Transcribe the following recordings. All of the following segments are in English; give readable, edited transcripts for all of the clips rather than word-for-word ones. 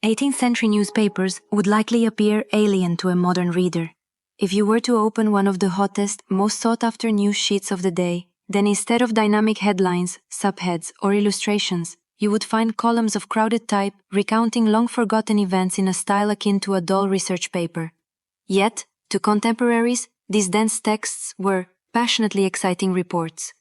18th century newspapers would likely appear alien to a modern reader. If you were to open one of the hottest, most sought-after news sheets of the day, then instead of dynamic headlines, subheads, or illustrations, you would find columns of crowded type recounting long-forgotten events in a style akin to a dull research paper. Yet, to contemporaries, these dense texts were passionately exciting reports.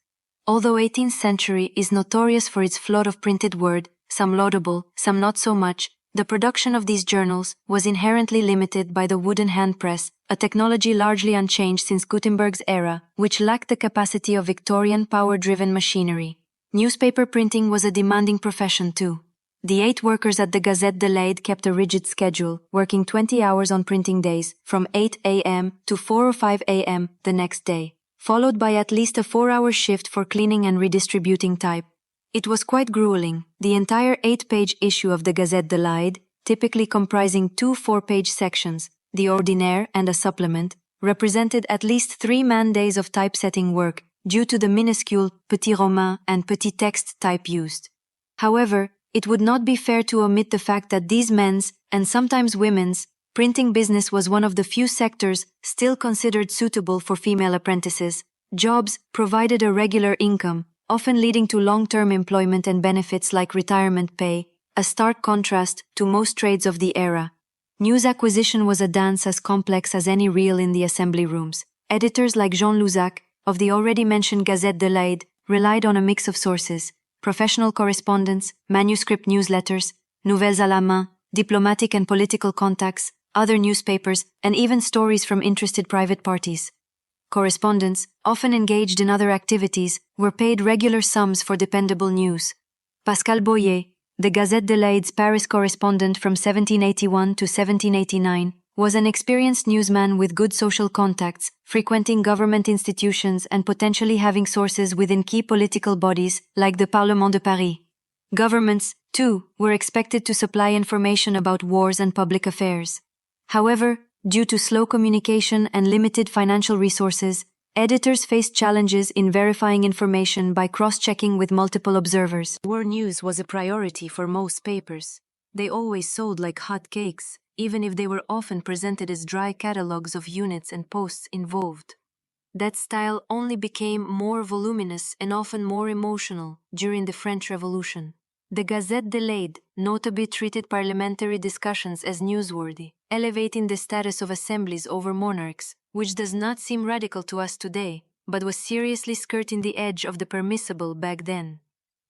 Although 18th century is notorious for its flood of printed word, some laudable, some not so much, the production of these journals was inherently limited by the wooden hand press, a technology largely unchanged since Gutenberg's era, which lacked the capacity of Victorian power-driven machinery. Newspaper printing was a demanding profession too. The 8 workers at the Gazette de l'Aide kept a rigid schedule, working 20 hours on printing days, from 8 a.m. to 4 or 5 a.m. the next day, followed by at least a 4-hour shift for cleaning and redistributing type. It was quite grueling. The entire 8-page issue of the Gazette de l'Aide, typically comprising 2 4-page sections, the Ordinaire and a supplement, represented at least 3 man-days of typesetting work due to the minuscule petit romain and petit texte type used. However, it would not be fair to omit the fact that these men's, and sometimes women's, printing business was one of the few sectors still considered suitable for female apprentices. Jobs provided a regular income, often leading to long-term employment and benefits like retirement pay, a stark contrast to most trades of the era. News acquisition was a dance as complex as any reel in the assembly rooms. Editors like Jean Luzac, of the already mentioned Gazette de l'Aide, relied on a mix of sources: professional correspondence, manuscript newsletters, nouvelles à la main, diplomatic and political contacts, other newspapers, and even stories from interested private parties. Correspondents, often engaged in other activities, were paid regular sums for dependable news. Pascal Boyer, the Gazette de l'Aide's Paris correspondent from 1781 to 1789, was an experienced newsman with good social contacts, frequenting government institutions and potentially having sources within key political bodies like the Parlement de Paris. Governments, too, were expected to supply information about wars and public affairs. However, due to slow communication and limited financial resources, editors faced challenges in verifying information by cross-checking with multiple observers. War news was a priority for most papers. They always sold like hot cakes, even if they were often presented as dry catalogues of units and posts involved. That style only became more voluminous and often more emotional during the French Revolution. The Gazette de l'Aide notably treated parliamentary discussions as newsworthy, elevating the status of assemblies over monarchs, which does not seem radical to us today, but was seriously skirting the edge of the permissible back then.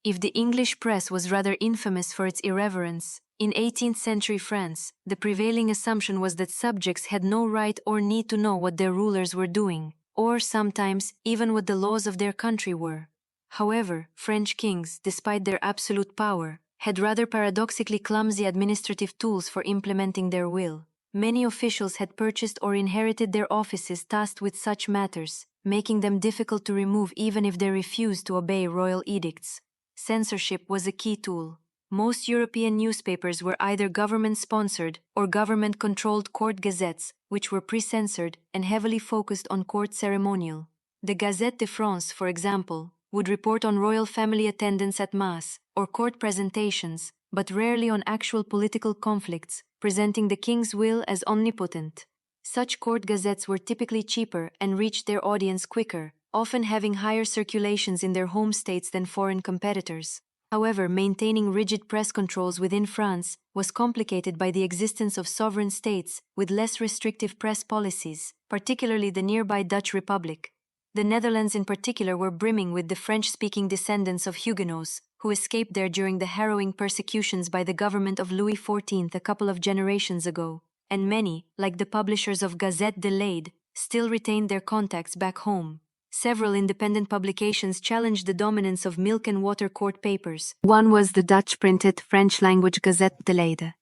If the English press was rather infamous for its irreverence, in 18th century France, the prevailing assumption was that subjects had no right or need to know what their rulers were doing, or sometimes even what the laws of their country were. However, French kings, despite their absolute power, had rather paradoxically clumsy administrative tools for implementing their will. Many officials had purchased or inherited their offices tasked with such matters, making them difficult to remove even if they refused to obey royal edicts. Censorship was a key tool. Most European newspapers were either government-sponsored or government-controlled court gazettes, which were pre-censored and heavily focused on court ceremonial. The Gazette de France, for example, would report on royal family attendance at mass or court presentations, but rarely on actual political conflicts, presenting the king's will as omnipotent. Such court gazettes were typically cheaper and reached their audience quicker, often having higher circulations in their home states than foreign competitors. However, maintaining rigid press controls within France was complicated by the existence of sovereign states with less restrictive press policies, particularly the nearby Dutch Republic. The Netherlands in particular were brimming with the French-speaking descendants of Huguenots, who escaped there during the harrowing persecutions by the government of Louis XIV a couple of generations ago, and many, like the publishers of Gazette de l'Aide, still retained their contacts back home. Several independent publications challenged the dominance of milk and water court papers. One was the Dutch-printed French-language Gazette de l'Aide.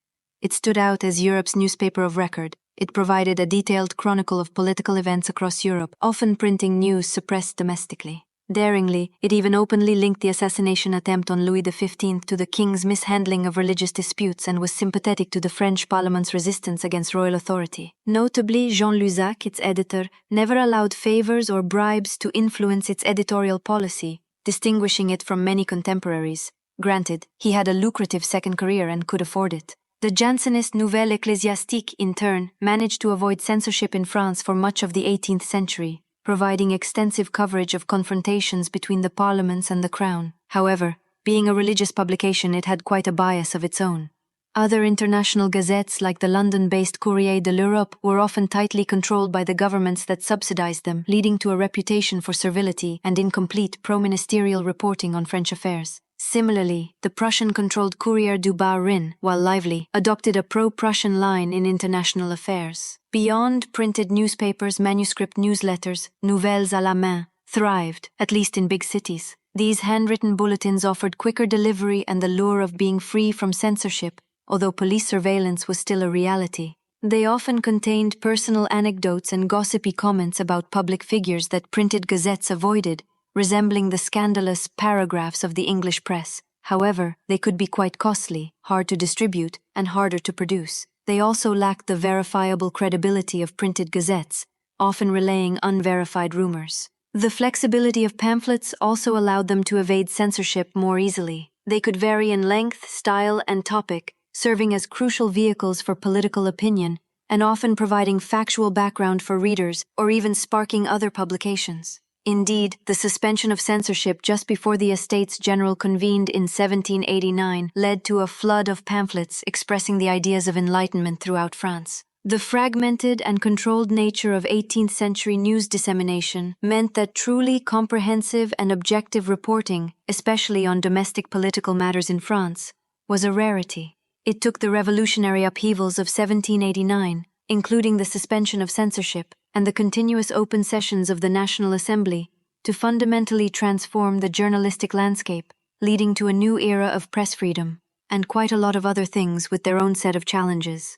It stood out as Europe's newspaper of record. It provided a detailed chronicle of political events across Europe, often printing news suppressed domestically. Daringly, it even openly linked the assassination attempt on Louis XV to the king's mishandling of religious disputes and was sympathetic to the French Parliament's resistance against royal authority. Notably, Jean Luzac, its editor, never allowed favors or bribes to influence its editorial policy, distinguishing it from many contemporaries. Granted, he had a lucrative second career and could afford it. The Jansenist Nouvelle Ecclésiastique, in turn, managed to avoid censorship in France for much of the 18th century, providing extensive coverage of confrontations between the parliaments and the crown. However, being a religious publication, it had quite a bias of its own. Other international gazettes, like the London-based Courrier de l'Europe, were often tightly controlled by the governments that subsidized them, leading to a reputation for servility and incomplete pro-ministerial reporting on French affairs. Similarly, the Prussian-controlled Courrier du Bas-Rhin, while lively, adopted a pro-Prussian line in international affairs. Beyond printed newspapers, manuscript newsletters, nouvelles à la main, thrived, at least in big cities. These handwritten bulletins offered quicker delivery and the lure of being free from censorship, although police surveillance was still a reality. They often contained personal anecdotes and gossipy comments about public figures that printed gazettes avoided, resembling the scandalous paragraphs of the English press. However, they could be quite costly, hard to distribute, and harder to produce. They also lacked the verifiable credibility of printed gazettes, often relaying unverified rumors. The flexibility of pamphlets also allowed them to evade censorship more easily. They could vary in length, style, and topic, serving as crucial vehicles for political opinion, and often providing factual background for readers or even sparking other publications. Indeed, the suspension of censorship just before the Estates General convened in 1789 led to a flood of pamphlets expressing the ideas of enlightenment throughout France. The fragmented and controlled nature of 18th century news dissemination meant that truly comprehensive and objective reporting, especially on domestic political matters in France, was a rarity. It took the revolutionary upheavals of 1789, including the suspension of censorship and the continuous open sessions of the National Assembly, to fundamentally transform the journalistic landscape, leading to a new era of press freedom, and quite a lot of other things with their own set of challenges.